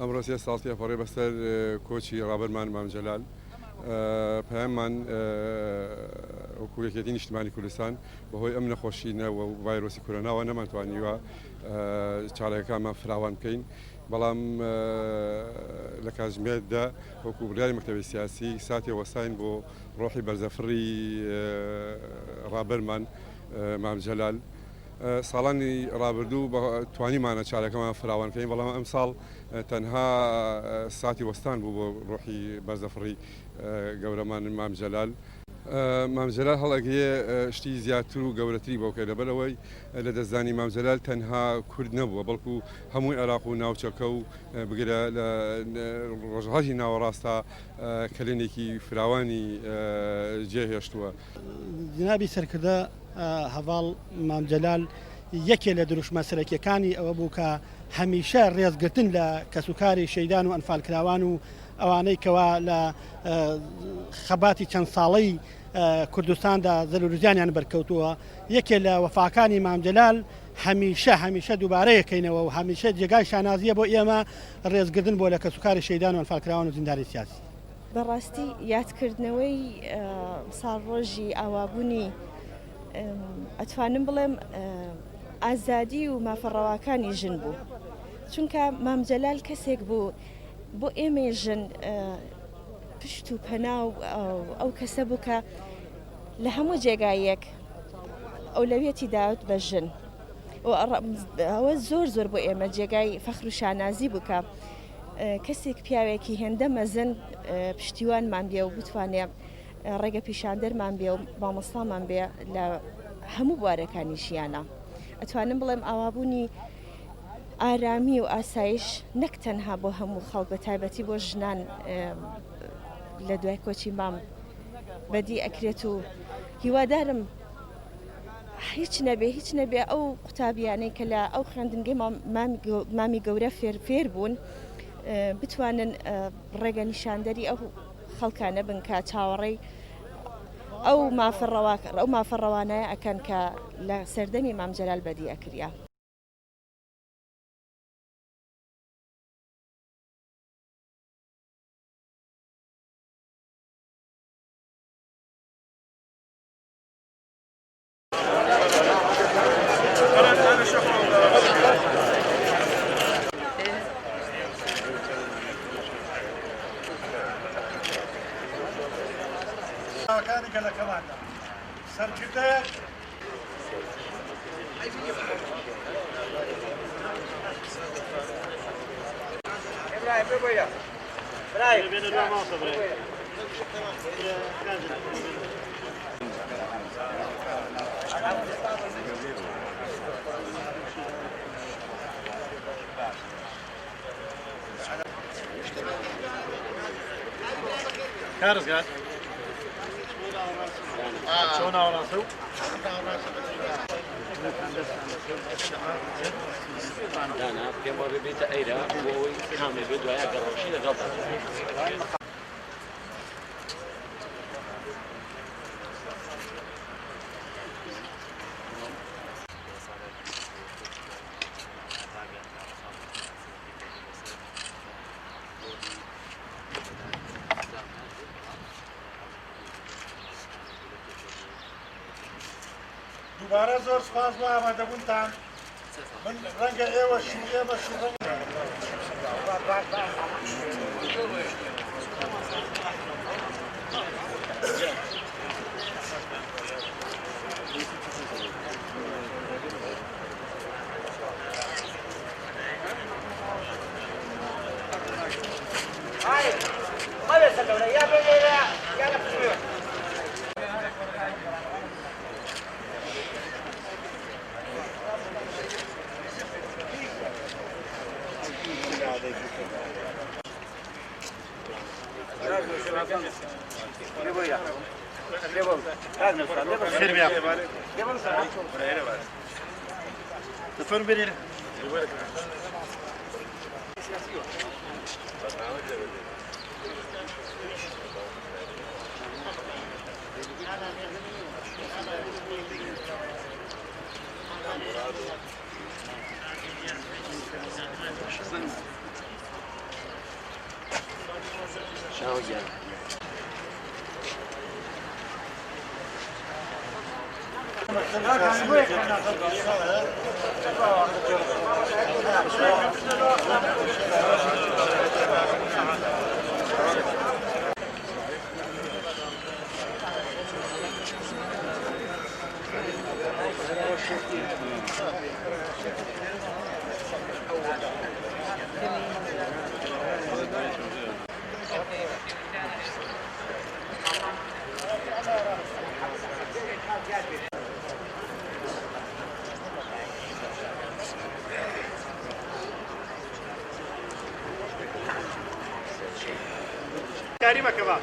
ئەمڕۆ سێ ساڵتیە پەڕێ بەسەر کۆچی ڕابەرمان مام جەلال پەیاممان وەکو یەکێتی نیشتیمانی کوردستان بەهۆی ئەم نەخۆشینەوە و ڤایرۆسی کۆرۆناوە نەمانتوانیوە چاڵەکەکانمان فراوان بکەین بەڵام لە کاتژمێردا وەکو بڕیاری مەکتەبی سیاسی ساتی وەساین بۆ ڕۆحی بەرزەفڕی ڕابەرمان مام جەلال ساڵانی ڕابردوو توانیمانە چارەکەمان فراوانکەین بەڵام ئەم ساڵ تەنها ساتی وەستان بوو بۆ ڕۆحی بەرزەفڕی گەورەمان مام جەلال. مام جەلال هەڵەگەیە شتی زیاتر و گەورەتری بۆکە لەبەرەوەی لە دەستدانی مام جەلال تەنها کورد نەبووە بەڵکو هەمووی عێراق و ناوچەکە و بگرە لە ڕۆژهەڵاتی ناوەڕاستە کلێنێکی فراوانی جێهێشتووە. جنابی سەرکردە هەڤاڵ مام جەلال یەکێ لە دروشمە سەرەکیەکانی ئەوە بوو کە هەمیشە ڕێزگرتن لە کەسوکاری شەیدان و ئەنفالکراوان و ئەوانەی کەوا لە خەباتی چەند ساڵەی کوردستاندا زەلوورجیانیان بەرکەوتووە یەکێ لە وەفاکانی مام جەلال هەمیشە دووبارەیەکەینەوە و هەمیشە جێگای شانازیە بۆ ئێمە ڕێزگرتن بۆ لە کەسوکاری شەیدان و ئەنفالکراوان و زیندانی سیاسی. بەڕاستی یادکردنەوەی ساڵڕۆژی ئاوابوونی ئەتوانم بڵێم ئازادی و مافەڕەواکانی ژن بوو چونکە مام جەلال کەسێک بوو بۆ ئێمە ژن پشت و پەنا و ئەو کەسە بوو کە لە هەموو جێگایەک ئەولەویەتی داوت بە ژن ئەوە زۆر بۆ ئێمە جێگای فەخر و شانازی بوو کە کەسێک پیاوێکی هێندە مەزن پشتیوانمان بێ و بتوانێت ڕێگە پیشاندەرمان بێ و مامۆستامان بێ لە هەموو بوارەکانی ژیانە. ئەتوانم بڵێم ئاوابوونی ئارامی و ئاسایش نەک تەنها بۆ هەموو خەڵک بە تایبەتی بۆ ژنان لە دوای کۆچی مام بەدی ئەکرێت و هیوادارم هیچ نەبێ ئەو قوتابیانەی کە لە ئەو خوێندنگەی مامی گەورە فێر بوون بتوانن ڕێگە نیشاندەری ئەو خەڵکانە بن کە چاوەڕێی ئەو مافەڕەوانایە ئەکەن کە لە سەردەمی مام جەلال بەدی ئەکریا. كان قال كمان سرقته ابراهيم بويا ابراهيم بين الناس ابراهيم كارز قال شلون اوراسو؟ دانا في مرة بيت أيرا وكامل بدو يا قروشي لقطر. دوباره زۆر سپاس بۆ ئامادەبوونتان من ڕەنگە ئێوە Sağ ol canım. كريمة كمان